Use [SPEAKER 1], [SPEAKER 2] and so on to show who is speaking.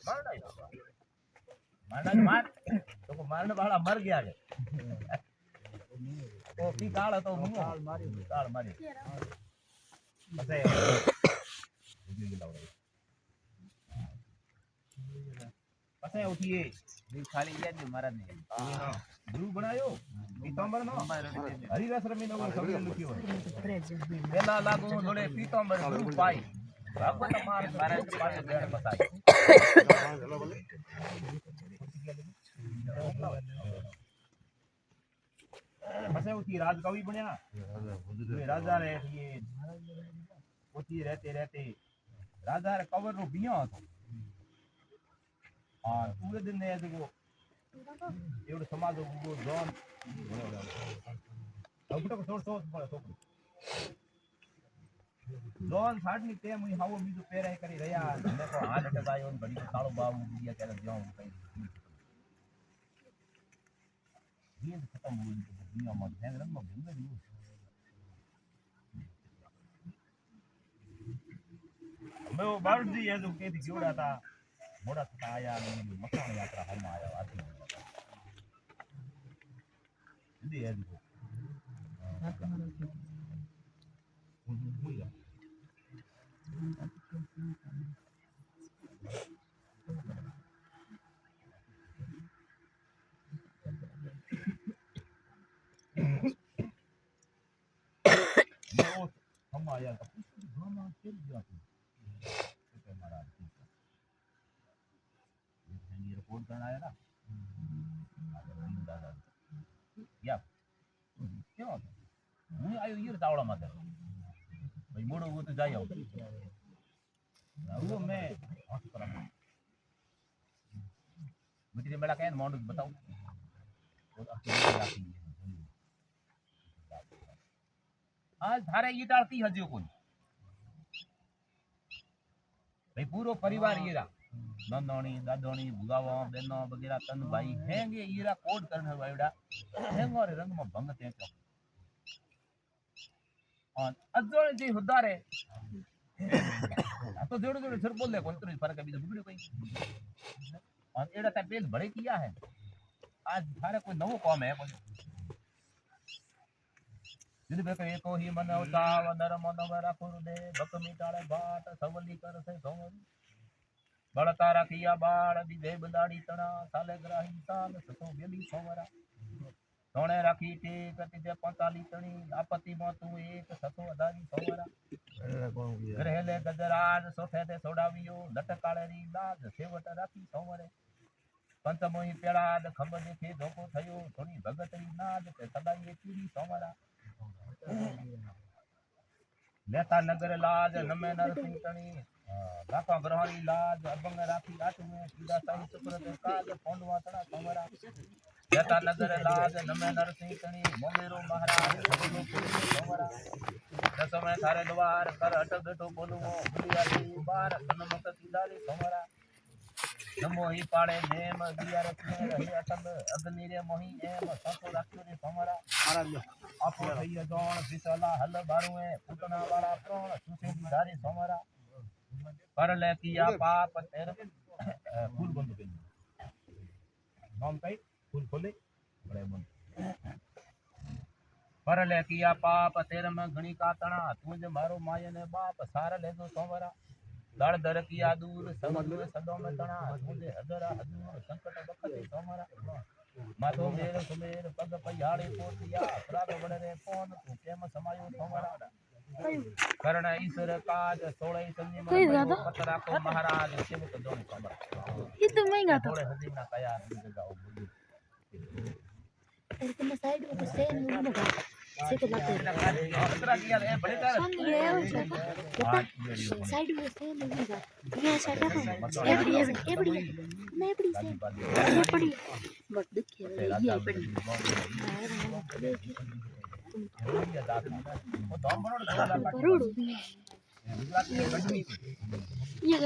[SPEAKER 1] मारना ही मारना मार तो मारने वाला मर गया है तो की काल तो मुंह काल मारी पता है पता है उठिए खाली ये नहीं मारा नहीं हां ग्रुप बनायो पीतांबर नो हरिदास रमी नो सब लिखियो पहला लागो थोड़े पीतांबर ग्रुप पाई भागवत मार मारे पासे देण बताई पसे उठी राजकवि बनया राजा रे ये उठी रहते रहते राजा रे कवर रो बिया હતો हां पूरे दिन ने देखो एवढे समाज उगो जॉन छोटो छोटो छोटो जॉन साडनी ते मुई हावो बीजो पेराय करी रया ने को हाथ टकायो बड़ी काळो बाबू बिया करे जाऊं कई ये खत्म हो गई दुनिया में ध्यान रंग में भंग नहीं मैं वो बारूद जी है जो कहती जोड़ा था मोड़ा था आया मेरी मकान यात्रा हम आया आती हिंदी है देखो हम आया था ड्रामा खेल दिया तू तो हमारा ये रिपोर्ट करना आया ना या क्यों હું આયો ઈર તાવડા માં ભાઈ મોડો હું તો જાય આવું वो मैं हॉट करा मुझे मेरा कहन मॉडल बताओ आज थारे ये डालती हजियो कोई भाई पूरो परिवार ईरा नंदोणी दादोणी बुगावा बेनो वगैरह तन भाई हैंगे ईरा कोड करने वाला हैंगो रे रंग में भंग ते और अजोण जी हुदारे तो जोड़े जोड़े सिर बोल ले कोई तो फर्क है भी तो बिगड़े कोई और एड़ा ता पेल बड़े किया है आज थारे कोई नवो काम है कोई जिद बे के को ही मन उताव नर मन राखुर दे भक मिटाड़े बाट सवली कर से सोमर बड़ता राखिया बाळ विधे बदाड़ी तना साले ग्राही साल सतो बेली सोमरा सोने राखी टेक तिजे 45 तणी आपत्ति मो तू एक सतो अधारी सोमरा ग्रहेले गजराज सोथे ते सोडावियो लटकाळेरी लाज सेवट राखी सोमरे पंचमोही पेड़ाद खंब देखे धोको थयो थोड़ी भगतरी नाद ते सदाई चूड़ी सोमरा लेता नगर लाज नमे नरसिंह तणी राखा ग्रहणी लाज अबंग राखी आठ में सीधा साई चक्र ते काज फोंडवा तड़ा सोमरा लेता नगर लाज नमे नरसिंह तणी मोमेरो महाराज सगलो पुरी सोमरा दसमे थारे द्वार कर अट बेटो बोलवो बुलियाली बार सनमत सीधारी सोमरा नमो ही पाड़े नेम दिया रखने रहे अटब अग्नि रे मोही एम सतो राख्यो रे सोमरा आपो थई जोण बिसला हल बारुए पुतना वाला प्रोण सुसे धारी सोमरा पर ले किया पाप तेर फूल बंद पे नाम कई फूल खोले बड़े मन पर ले किया पाप तेर में घणी कातणा तुझ मारो माय ने बाप सार ले दो सोमरा दड़ दर किया दूर समझ सदो में तना मुझे हजरा हजूर संकट बखते सोमरा माथो मेर सुमेर पग पयाड़े पोतिया प्राग बड़े पोन तू केम समायो सोमरा करण ईश्वर काज सोळे संजी में पतरा को महाराज शिव को दोन सोमरा
[SPEAKER 2] ये तो महंगा था
[SPEAKER 1] थोड़े हदी ना कया गाओ
[SPEAKER 2] और तुम साइड में से नहीं लगा से तो लगता है
[SPEAKER 1] पतरा किया है बड़े कर
[SPEAKER 2] साइड में से नहीं लगा ये साइड है ये बड़ी मैं बड़ी से ये बड़ी बट देखिए ये बड़ी करोड़ ये